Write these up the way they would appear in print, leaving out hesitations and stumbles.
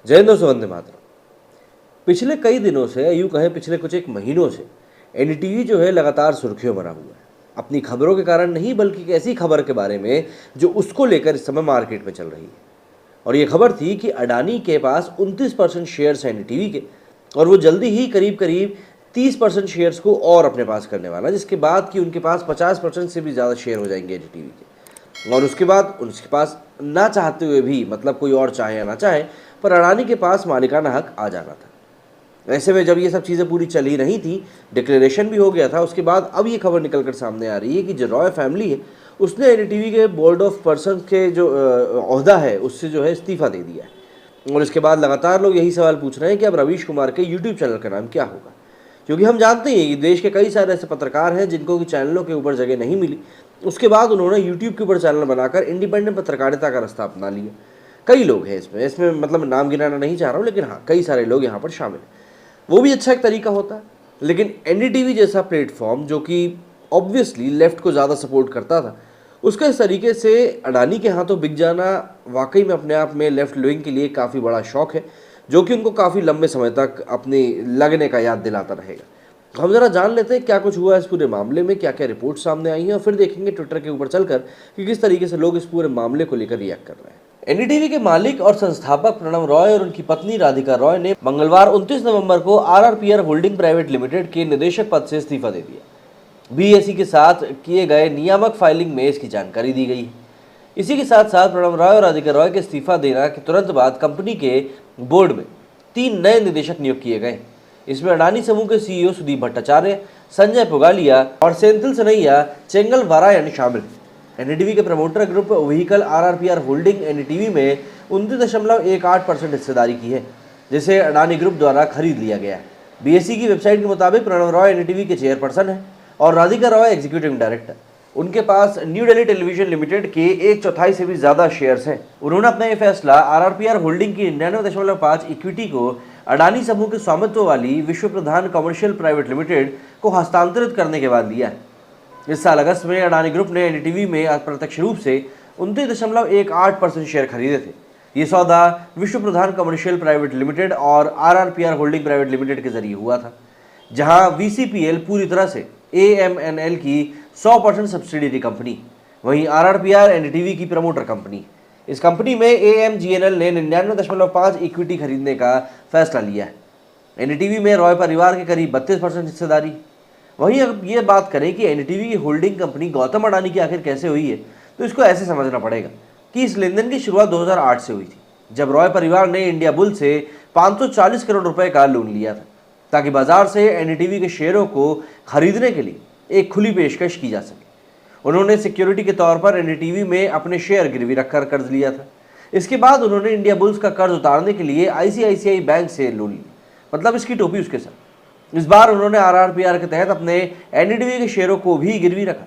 जय हिंद दोस्तों, वंदे मातरम। पिछले कई दिनों से, यूँ कहें पिछले कुछ एक महीनों से एनडीटीवी जो है लगातार सुर्खियों बना हुआ है। अपनी खबरों के कारण नहीं, बल्कि एक ऐसी खबर के बारे में जो उसको लेकर इस समय मार्केट में चल रही है। और ये खबर थी कि अडानी के पास 29% शेयर्स हैं एनडीटीवी के, और वो जल्दी ही करीब करीब 30% शेयर्स को और अपने पास करने वाला है, जिसके बाद कि उनके पास 50% से भी ज़्यादा शेयर हो जाएंगे एनडीटीवी के। और उसके बाद उसके पास ना चाहते हुए भी, मतलब कोई और चाहे या ना चाहे, पर अडानी के पास मालिकाना हक आ जाना था। ऐसे में जब ये सब चीज़ें पूरी चल ही रही थी, डिक्लेरेशन भी हो गया था, उसके बाद अब ये खबर निकल कर सामने आ रही है कि जो रॉय फैमिली है उसने एनडीटीवी के बोर्ड ऑफ पर्सन के जो ओहदा है उससे जो है इस्तीफा दे दिया है। और इसके बाद लगातार लोग यही सवाल पूछ रहे हैं कि अब रवीश कुमार के यूट्यूब चैनल का नाम क्या होगा, क्योंकि हम जानते हैं कि देश के कई सारे ऐसे पत्रकार हैं जिनको कि चैनलों के ऊपर जगह नहीं मिली। उसके बाद उन्होंने यूट्यूब के ऊपर चैनल बनाकर इंडिपेंडेंट पत्रकारिता का रास्ता अपना लिया। कई लोग हैं इसमें इसमें मतलब नाम गिनाना नहीं चाह रहा हूँ, लेकिन हाँ, कई सारे लोग यहाँ पर शामिल हैं। वो भी अच्छा एक तरीका होता है, लेकिन एनडीटीवी जैसा प्लेटफॉर्म जो कि ऑब्वियसली लेफ्ट को ज़्यादा सपोर्ट करता था, उसका इस तरीके से अडानी के हाथों बिक जाना वाकई में अपने आप में लेफ्ट विंग के लिए काफ़ी बड़ा शौक है, जो कि उनको काफ़ी लंबे समय तक अपनी लगने का याद दिलाता रहेगा। हम ज़रा जान लेते हैं क्या कुछ हुआ इस पूरे मामले में, क्या क्या रिपोर्ट सामने आई हैं, और फिर देखेंगे ट्विटर के ऊपर चलकर कि किस तरीके से लोग इस पूरे मामले को लेकर रिएक्ट कर रहे हैं। एनडीटीवी के मालिक और संस्थापक प्रणव रॉय और उनकी पत्नी राधिका रॉय ने मंगलवार 29 नवंबर को आरआरपीआर होल्डिंग प्राइवेट लिमिटेड के निदेशक पद से इस्तीफा दे दिया। बीएसई के साथ किए गए नियामक फाइलिंग में इसकी जानकारी दी गई है। इसी के साथ साथ प्रणव रॉय और राधिका रॉय के इस्तीफा देने के तुरंत बाद कंपनी के बोर्ड में 3 नए निदेशक नियुक्त किए गए। इसमें अडानी समूह के सीईओ सुदीप भट्टाचार्य, संजय पुगालिया और सेंथिल सनैया चेंगल वारायण शामिल हैं। एनडीटीवी के promoter group vehicle RRPR holding NDTV में 29.18% हिस्सेदारी की है, जिसे अडानी ग्रुप द्वारा खरीद लिया गया है। बीएसई की वेबसाइट के मुताबिक प्रणव रॉय एनडीटीवी के चेयरपर्सन हैं और राधिका रॉय एग्जीक्यूटिव डायरेक्टर। उनके पास न्यू दिल्ली टेलीविजन लिमिटेड के 1/4 से भी ज्यादा शेयर्स हैं। उन्होंने अपना यह फैसला आरआरपीआर होल्डिंग की 99.5 इक्विटी को अडानी समूह के स्वामित्व वाली विश्व प्रधान कमर्शियल प्राइवेट लिमिटेड को हस्तांतरित करने के बाद लिया है। इस साल अगस्त में अडानी ग्रुप ने एनडीटीवी में अप्रत्यक्ष रूप से 29.18% शेयर खरीदे थे। ये सौदा विश्व प्रधान कमर्शियल प्राइवेट लिमिटेड और आरआरपीआर होल्डिंग प्राइवेट लिमिटेड के जरिए हुआ था, जहां वीसीपीएल पूरी तरह से एएमएनएल की 100% सब्सिडियरी कंपनी, वहीं आरआरपीआर एनडीटीवी की प्रमोटर कंपनी। इस कंपनी में एएमजीएनएल ने 99.5 इक्विटी खरीदने का फैसला लिया है। एनडीटीवी में रॉय परिवार के करीब 32% हिस्सेदारी। वहीं अगर ये बात करें कि एनडीटीवी की होल्डिंग कंपनी गौतम अडानी की आखिर कैसे हुई है, तो इसको ऐसे समझना पड़ेगा कि इस लेनदेन की शुरुआत 2008 से हुई थी, जब रॉय परिवार ने इंडिया बुल से 540 करोड़ रुपए का लोन लिया था, ताकि बाजार से एनडीटीवी के शेयरों को खरीदने के लिए एक खुली पेशकश की जा सके। उन्होंने सिक्योरिटी के तौर पर एनडीटीवी में अपने शेयर गिरवी रखकर कर्ज लिया था। इसके बाद उन्होंने इंडिया बुल्स का कर्ज उतारने के लिए आईसीआईसीआई बैंक से लोन लिया, मतलब इसकी टोपी उसके साथ। इस बार उन्होंने आरआरपीआर के तहत अपने एनडीटीवी के शेयरों को भी गिरवी रखा।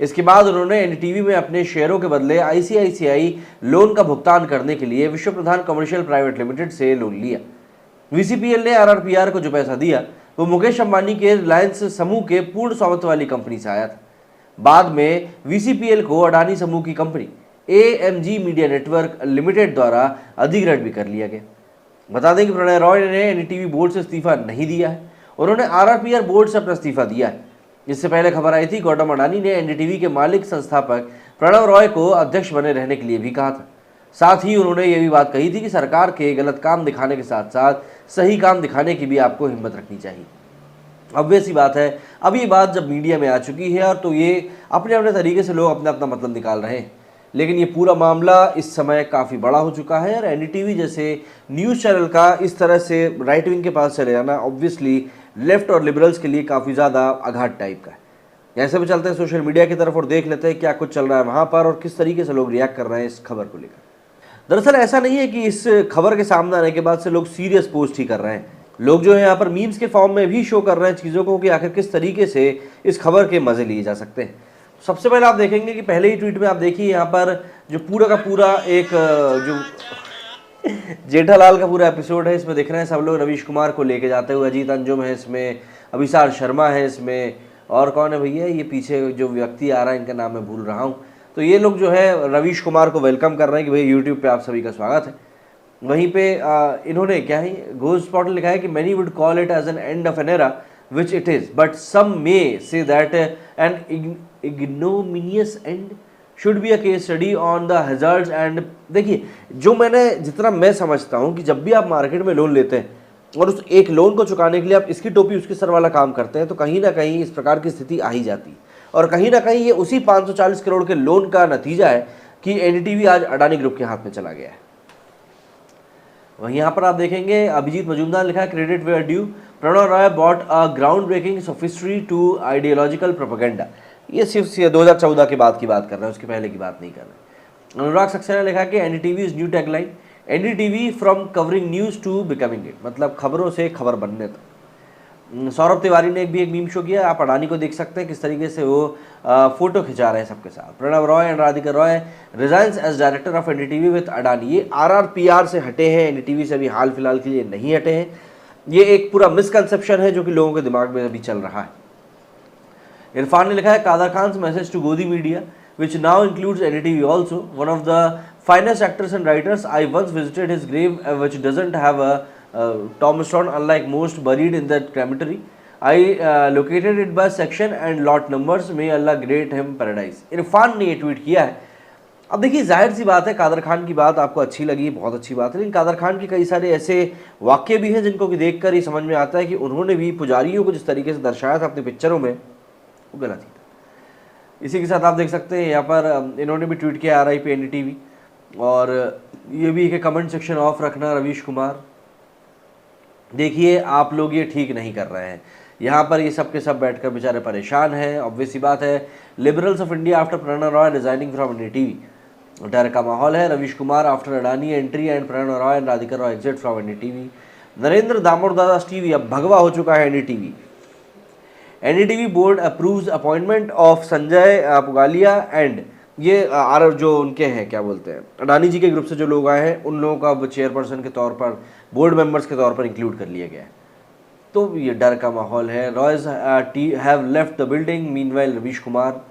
इसके बाद उन्होंने एनडीटीवी में अपने शेयरों के बदले आईसीआईसीआई लोन का भुगतान करने के लिए विश्व प्रधान कमर्शियल प्राइवेट लिमिटेड से लोन लिया। वीसीपीएल ने आरआरपीआर को जो पैसा दिया वो मुकेश अंबानी के रिलायंस समूह के पूर्ण स्वामित्व वाली कंपनी से आया था। बाद में वीसीपीएल को अडानी समूह की company AMG media network limited द्वारा अधिग्रहण भी कर लिया गया। बता दें कि प्रणव रॉय ने एनडीटीवी बोर्ड से इस्तीफा नहीं दिया है, उन्होंने आरआरपीआर बोर्ड से अपना इस्तीफा दिया है। इससे पहले खबर आई थी गौतम अडानी ने एनडीटीवी के मालिक संस्थापक प्रणव रॉय को अध्यक्ष बने रहने के लिए भी कहा था। साथ ही उन्होंने ये भी बात कही थी कि सरकार के गलत काम दिखाने के साथ साथ सही काम दिखाने की भी आपको हिम्मत रखनी चाहिए। ऑब्वियस ही बात है, अब ये बात जब मीडिया में आ चुकी है और तो ये अपने अपने तरीके से लोग अपना अपना मतलब निकाल रहे हैं, लेकिन ये पूरा मामला इस समय काफ़ी बड़ा हो चुका है। और एनडीटीवी जैसे न्यूज़ चैनल का इस तरह से राइट विंग के पास चले जाना ऑब्वियसली लेफ्ट और लिबरल्स के लिए काफ़ी ज़्यादा आघात टाइप का है। ऐसे में चलते हैं सोशल मीडिया की तरफ और देख लेते हैं क्या कुछ चल रहा है वहाँ पर और किस तरीके से लोग रिएक्ट कर रहे हैं इस खबर को लेकर। दरअसल ऐसा नहीं है कि इस खबर के सामने आने के बाद से लोग सीरियस पोस्ट ही कर रहे हैं। लोग जो है यहाँ पर मीम्स के फॉर्म में भी शो कर रहे हैं चीज़ों को कि आखिर किस तरीके से इस खबर के मज़े लिए जा सकते हैं। सबसे पहले आप देखेंगे कि पहले ही ट्वीट में आप देखिए यहाँ पर जो पूरा का पूरा एक जो जेठालाल का पूरा एपिसोड है, इसमें दिख रहे हैं सब लोग रवीश कुमार को लेके जाते हुए। अजीत अंजुम है इसमें, अभिसार शर्मा है इसमें, और कौन है भैया ये पीछे जो व्यक्ति आ रहा है, इनका नाम मैं भूल रहा हूँ। तो ये लोग जो है रवीश कुमार को वेलकम कर रहे हैं कि भाई यूट्यूब पे आप सभी का स्वागत है। वहीं पे इन्होंने क्या है, घोष पोर्टल लिखा है कि many would call it as an end of an era which it is, but some may say that an ignominious end should be a case study on the hazards end. देखिए, जो मैंने जितना मैं समझता हूँ कि जब भी आप मार्केट में लोन लेते हैं और उस एक लोन को चुकाने के लिए आप इसकी टोपी उसके सर वाला काम करते हैं, तो कहीं ना कहीं इस प्रकार की स्थिति आ ही जाती है। और कहीं ना कहीं ये उसी 540 करोड़ के लोन का नतीजा है कि एनडीटीवी आज अडानी ग्रुप के हाथ में चला गया है। वहीं यहाँ पर आप देखेंगे अभिजीत मजूमदार लिखा है credit where due, Pranav Roy bought a groundbreaking sophistry to ideological propaganda. ये सिर्फ 2014 के बाद की बात कर रहे हैं, उसके पहले की बात नहीं कर रहे। अनुराग सक्सेना ने लिखा कि NDTV is new tagline, NDTV from covering news to becoming it, मतलब खबरों से खबर बनने तक। सौरभ तिवारी ने भी एक मीम शो किया, आप अडानी को देख सकते हैं किस तरीके से वो फोटो खिंचा रहे हैं सबके साथ। Pranav Roy and Radhika Roy resigns as director of NDTV with Adani. ये आरआरपीआर से हटे हैं, एनडीटीवी से अभी हाल फिलहाल के लिए नहीं हटे हैं। ये एक पूरा मिसकंसेप्शन है जो कि लोगों के दिमाग में अभी चल रहा है। इरफान ने लिखा है कादर खान मैसेज टू गोदी media which now includes NDTV also, one of the finest actors and writers. I once visited his grave which doesn't have a tombstone unlike most buried in that cemetery. I located it by section and lot numbers. May Allah grant him paradise. Irfan ने ये tweet किया है। अब देखिए, जाहिर सी बात है कादर खान की बात आपको अच्छी लगी, बहुत अच्छी बात है, लेकिन कादर खान के कई सारे ऐसे वाक्य भी हैं जिनको कि देखकर ही समझ में आता है कि उन्होंने भी पुजारियों को जिस तरीके से दर्शाया था अपनी पिक्चरों में, वो गलत ही था। इसी के साथ आप देख सकते हैं यहाँ पर इन्होंने भी ट्वीट किया RIP एनडीटीवी, और ये भी कि कमेंट सेक्शन ऑफ रखना रवीश कुमार। देखिए, आप लोग ये ठीक नहीं कर रहे हैं। यहाँ पर ये सब के सब बैठकर बेचारे परेशान हैं। ऑब्वियस सी बात है, liberals of India after Pranav Roy resigning from NDTV, डर का माहौल है। Ravish Kumar after Adani entry and Pranav Roy and Radhika Roy exit from NDTV. Narendra Damodardas TV अब भगवा हो चुका है NDTV. NDTV board approves appointment of Sanjay Pugalia and ये जो उनके हैं क्या बोलते हैं अडानी जी के ग्रुप से जो लोग आए हैं उन लोगों का अब चेयरपर्सन के तौर पर, बोर्ड मेंबर्स के तौर पर इंक्लूड कर लिया गया है। तो ये डर का माहौल है। Roys have left the building, meanwhile Ravish Kumar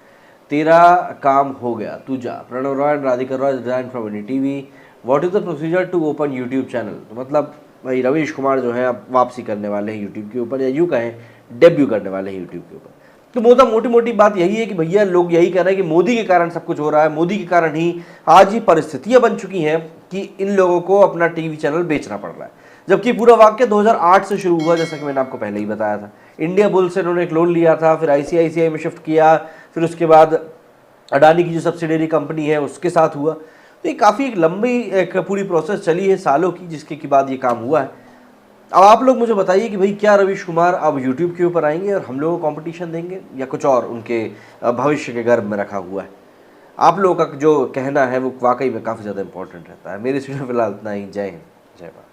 तेरा काम हो गया, तू जा। Pranav Roy and Radhika Roy resign from NDTV. What is the procedure to open YouTube channel. तो मतलब भाई रवीश कुमार जो है अब वापसी करने वाले हैं यूट्यूब के ऊपर, या यूँ कहें डेब्यू करने वाले हैं यूट्यूब के ऊपर। तो मोटी मोटी बात यही है कि भैया लोग यही कह रहे हैं कि मोदी के कारण सब कुछ हो रहा है, मोदी के कारण ही आज ये परिस्थितियां बन चुकी हैं कि इन लोगों को अपना टीवी चैनल बेचना पड़ रहा है। जबकि पूरा वाक्य 2008 से शुरू हुआ, जैसा कि मैंने आपको पहले ही बताया था। इंडिया बुल्स से उन्होंने एक लोन लिया था, फिर ICICI में शिफ्ट किया, फिर उसके बाद अडानी की जो सब्सिडरी कंपनी है उसके साथ हुआ। तो ये काफ़ी लंबी एक पूरी प्रोसेस चली है सालों की, जिसके के बाद ये काम हुआ है। अब आप लोग मुझे बताइए कि भाई क्या रवीश कुमार अब यूट्यूब के ऊपर आएंगे और हम लोगों को कंपटीशन देंगे, या कुछ और उनके भविष्य के गर्भ में रखा हुआ है। आप लोगों का जो कहना है वो वाकई में काफ़ी ज़्यादा इंपॉर्टेंट रहता है। मेरे इसमें फिलहाल इतना ही। जय हिंद, जय भारत।